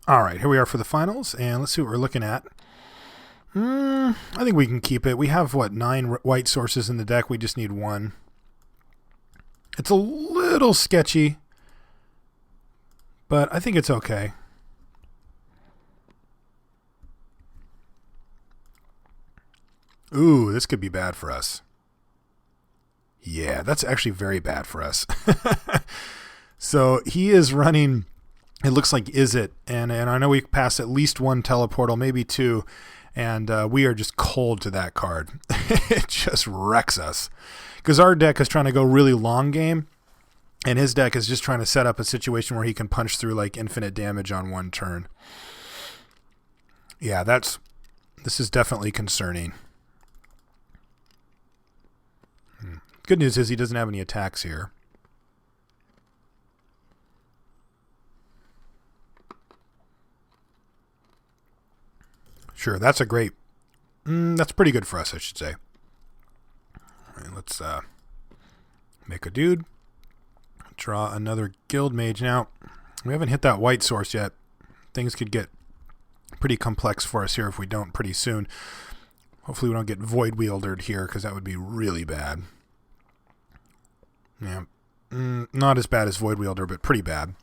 All right, here we are for the finals, and let's see what we're looking at. I think we can keep it. We have, what, 9 white sources in the deck. We just need 1. It's a little sketchy, but I think it's okay. Ooh, this could be bad for us. Yeah, that's actually very bad for us. So he is running, it looks like Is It, and I know we passed at least 1 teleportal, maybe 2, and we are just cold to that card. It just wrecks us. Because our deck is trying to go really long game, and his deck is just trying to set up a situation where he can punch through like infinite damage on 1 turn. Yeah, this is definitely concerning. Good news is he doesn't have any attacks here. Sure, that's pretty good for us, I should say. All right, let's make a dude. Draw another Guild Mage. Now, we haven't hit that white source yet. Things could get pretty complex for us here if we don't pretty soon. Hopefully we don't get Void Wieldered here, because that would be really bad. Yeah, not as bad as Void Wielder, but pretty bad.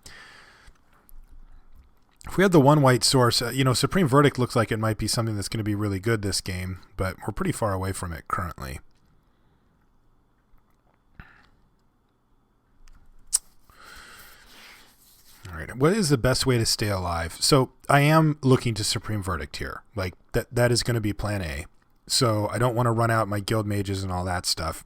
If we had the 1 white source, Supreme Verdict looks like it might be something that's going to be really good this game, but we're pretty far away from it currently. All right, what is the best way to stay alive? So I am looking to Supreme Verdict here. Like that is going to be plan A. So I don't want to run out my Guild Mages and all that stuff.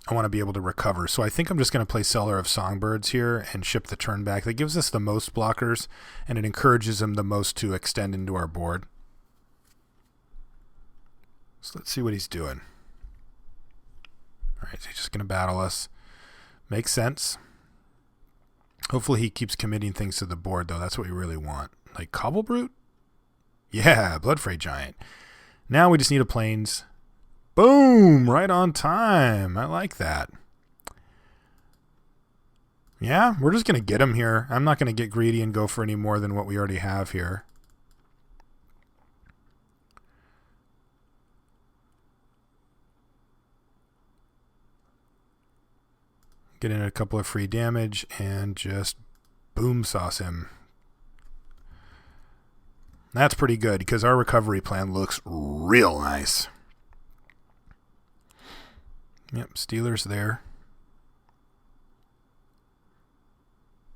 I want to be able to recover. So I think I'm just going to play Seller of Songbirds here and ship the turn back. That gives us the most blockers, and it encourages them the most to extend into our board. So let's see what he's doing. All right, so he's just going to battle us. Makes sense. Hopefully he keeps committing things to the board, though. That's what we really want. Like Cobble Brute? Yeah, Bloodfray Giant. Now we just need a Plains. Boom! Right on time. I like that. Yeah, we're just going to get him here. I'm not going to get greedy and go for any more than what we already have here. Get in a couple of free damage and just boom sauce him. That's pretty good because our recovery plan looks real nice. Yep, Steelers there.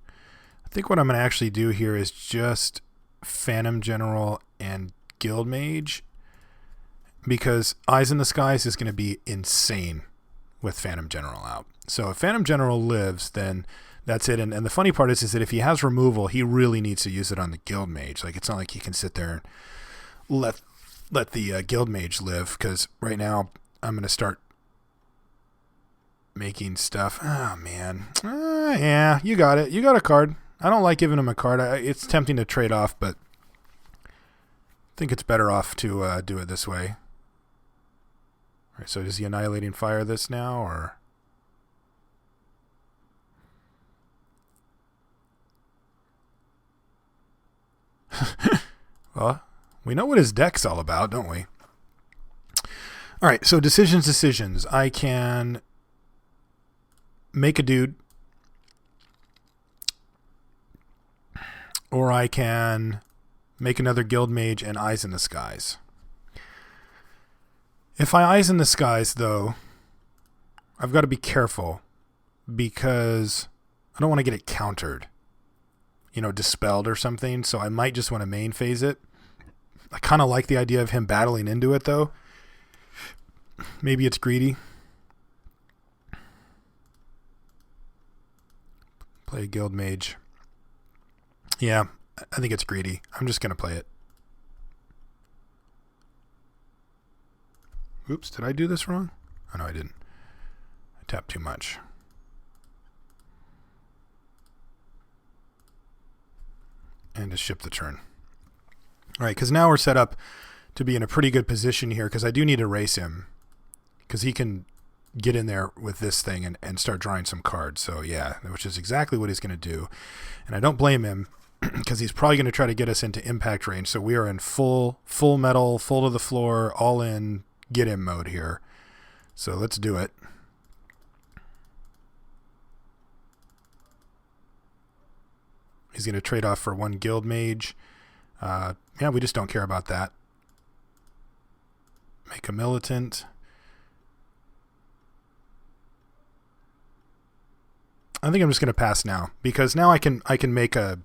I think what I'm going to actually do here is just Phantom General and Guild Mage, because Eyes in the Skies is going to be insane with Phantom General out. So if Phantom General lives, then that's it. And the funny part is that if he has removal, he really needs to use it on the Guild Mage. Like, it's not like he can sit there and let the Guild Mage live, because right now I'm going to start making stuff. Oh, man. Yeah, you got it. You got a card. I don't like giving him a card. It's tempting to trade off, but I think it's better off to do it this way. All right, so is he Annihilating Fire this now, or... Well, we know what his deck's all about, don't we? All right, so decisions. I can make a dude, or I can make another Guild Mage and Eyes in the Skies. If I Eyes in the Skies, though, I've got to be careful because I don't want to get it countered, dispelled or something, so I might just want to main phase it. I kind of like the idea of him battling into it, though. Maybe it's greedy. Play a Guild Mage. Yeah, I think it's greedy. I'm just going to play it. Oops, did I do this wrong? Oh, no, I didn't. I tapped too much. And just ship the turn. All right, because now we're set up to be in a pretty good position here, because I do need to race him, because he can get in there with this thing and start drawing some cards. So yeah, which is exactly what he's going to do. And I don't blame him because he's probably going to try to get us into impact range. So we are in full metal, full to the floor, all in get him mode here. So let's do it. He's going to trade off for 1 guild mage. Yeah, we just don't care about that. Make a militant. I think I'm just going to pass now because now I can make a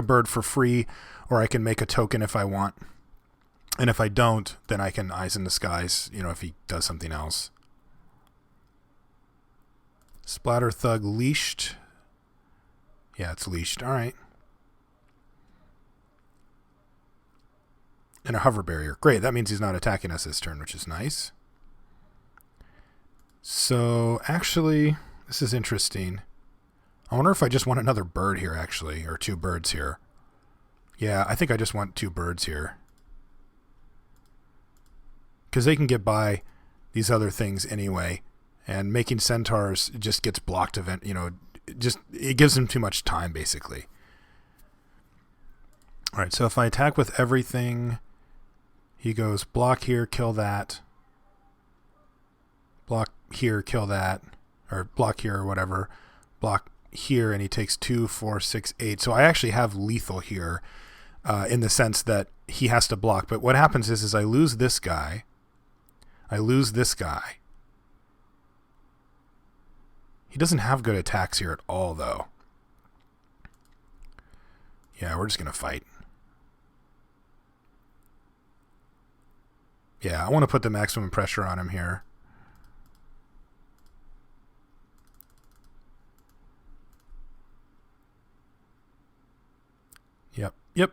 bird for free, or I can make a token if I want. And if I don't, then I can Eyes in the Skies, if he does something else. Splatter Thug leashed. Yeah, it's leashed. All right. And a hover barrier. Great. That means he's not attacking us this turn, which is nice. So actually, this is interesting. I wonder if I just want another bird here, actually, or 2 birds here. Yeah, I think I just want 2 birds here. Because they can get by these other things anyway. And making centaurs just gets blocked it gives them too much time, basically. All right, so if I attack with everything, he goes block here, kill that. Block here, kill that. Or block here or whatever. Block here, and he takes 2, 4, 6, 8. So I actually have lethal here in the sense that he has to block. But what happens is I lose this guy. I lose this guy. He doesn't have good attacks here at all, though. Yeah, we're just going to fight. Yeah, I want to put the maximum pressure on him here. Yep.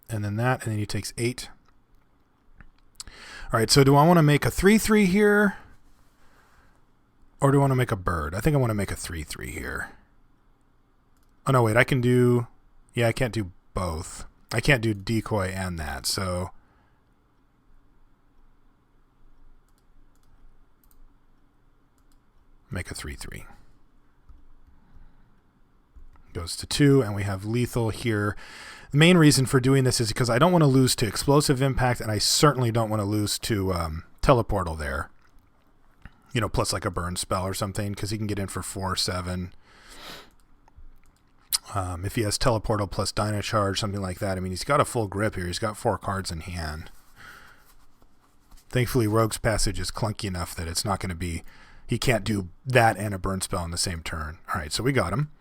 And then that, and then he takes 8. All right, so do I want to make a 3/3 here? Or do I want to make a bird? I think I want to make a 3/3 here. Oh, no, wait, I can do... Yeah, I can't do both. I can't do decoy and that, so... Make a 3/3. Goes to 2, and we have lethal here. The main reason for doing this is because I don't want to lose to explosive impact, and I certainly don't want to lose to teleportal there. Plus like a burn spell or something, because he can get in for 4, 7. If he has teleportal plus Dino Charge, something like that. I mean, he's got a full grip here. He's got 4 cards in hand. Thankfully, Rogue's Passage is clunky enough that it's not going to be... He can't do that and a burn spell in the same turn. All right, so we got him.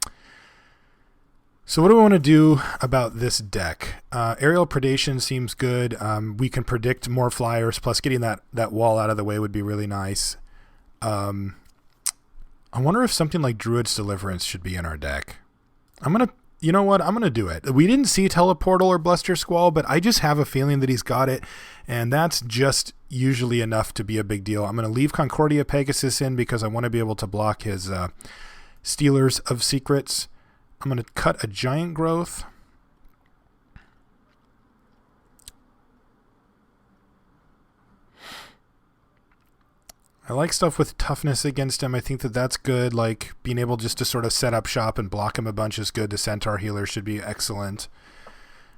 So what do we want to do about this deck? Aerial Predation seems good. We can predict more flyers, plus getting that wall out of the way would be really nice. I wonder if something like Druid's Deliverance should be in our deck. You know what? I'm going to do it. We didn't see Teleportal or Bluster Squall, but I just have a feeling that he's got it, and that's just usually enough to be a big deal. I'm going to leave Concordia Pegasus in because I want to be able to block his Stealers of Secrets. I'm going to cut a Giant Growth. I like stuff with toughness against him. I think that's good. Like being able just to sort of set up shop and block him a bunch is good. The Centaur Healer should be excellent.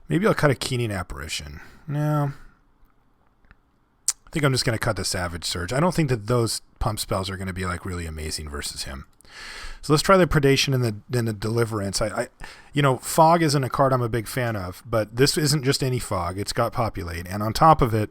Maybe I'll cut a Keening Apparition. No. I think I'm just going to cut the Savage Surge. I don't think that those pump spells are going to be like really amazing versus him. So let's try the Predation and the Deliverance. Fog isn't a card I'm a big fan of, but this isn't just any Fog. It's got Populate. And on top of it,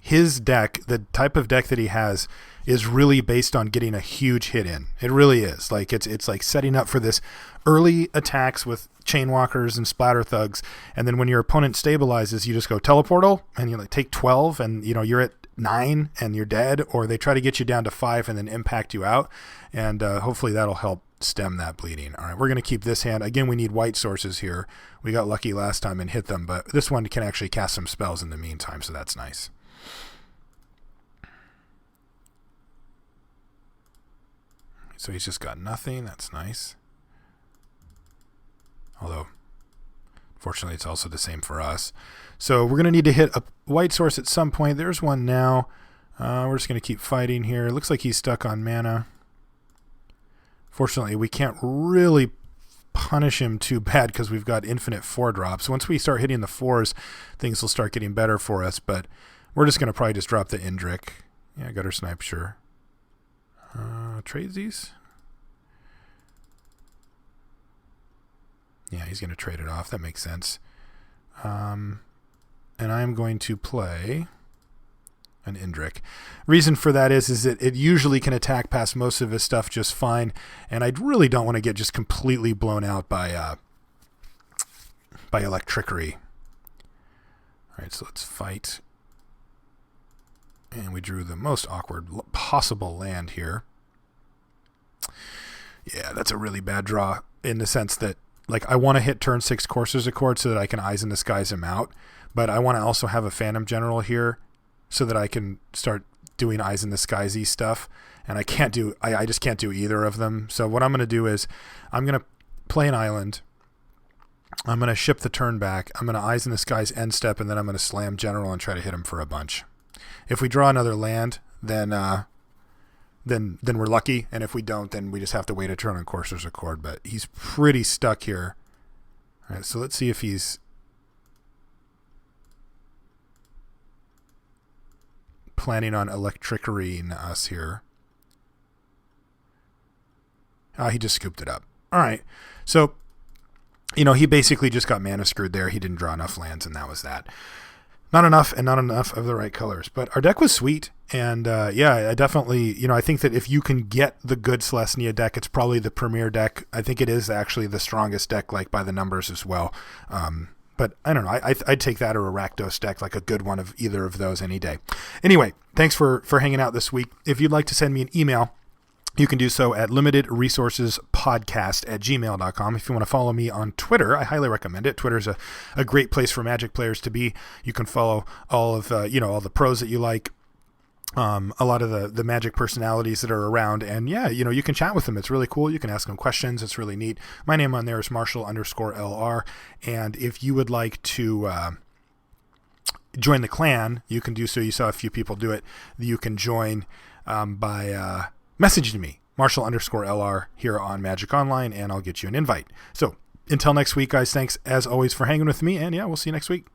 his deck, the type of deck that he has, is really based on getting a huge hit in. It really is. Like it's like setting up for this early attacks with Chainwalkers and Splatter Thugs, and then when your opponent stabilizes, you just go Teleportal, and you like take 12, and you're at 9 and you're dead, or they try to get you down to 5 and then impact you out, and hopefully that'll help stem that bleeding. All right, we're going to keep this hand. Again, we need white sources here. We got lucky last time and hit them, but this one can actually cast some spells in the meantime, so that's nice. So he's just got nothing. That's nice. Although, fortunately, it's also the same for us. So we're going to need to hit a white source at some point. There's one now. We're just going to keep fighting here. It looks like he's stuck on mana. Fortunately, we can't really punish him too bad because we've got infinite 4-drops. Once we start hitting the 4s, things will start getting better for us, but we're just going to probably just drop the Indrik. Yeah, gutter snipe, sure. Trade these? Yeah, he's going to trade it off. That makes sense. And I'm going to play an Indrik. Reason for that is that it usually can attack past most of his stuff just fine, and I really don't want to get just completely blown out by Electrickery. All right, so let's fight. And we drew the most awkward possible land here. Yeah, that's a really bad draw in the sense that, like, I want to hit turn 6 Courser's Accord so that I can Eyes in the Skies him out, but I want to also have a Phantom General here so that I can start doing Eyes in the Skies-y stuff, and I just can't do either of them. So what I'm going to do is I'm going to play an island. I'm going to ship the turn back. I'm going to Eyes in the Skies end step, and then I'm going to slam General and try to hit him for a bunch. If we draw another land, then we're lucky, and if we don't, then we just have to wait a turn on Courser's Accord. But he's pretty stuck here. All right, so let's see if he's planning on Electrickerying us here. He just scooped it up. All right, so he basically just got mana screwed there. He didn't draw enough lands, and that was that. Not enough, and not enough of the right colors. But our deck was sweet, and I definitely, I think that if you can get the good Celestia deck, it's probably the premier deck. I think it is actually the strongest deck, like by the numbers as well. But I don't know. I'd take that or a Rakdos deck, like a good one of either of those any day. Anyway, thanks for hanging out this week. If you'd like to send me an email, you can do so at limitedresourcespodcast@gmail.com. If you want to follow me on Twitter, I highly recommend it. Twitter's a great place for Magic players to be. You can follow all of all the pros that you like, a lot of the Magic personalities that are around, and you can chat with them. It's really cool. You can ask them questions. It's really neat. My name on there is Marshall_LR, and if you would like to join the clan, you can do so. You saw a few people do it. You can join by messaging me, Marshall_LR here on Magic Online, and I'll get you an invite. So until next week, guys, thanks as always for hanging with me, and we'll see you next week.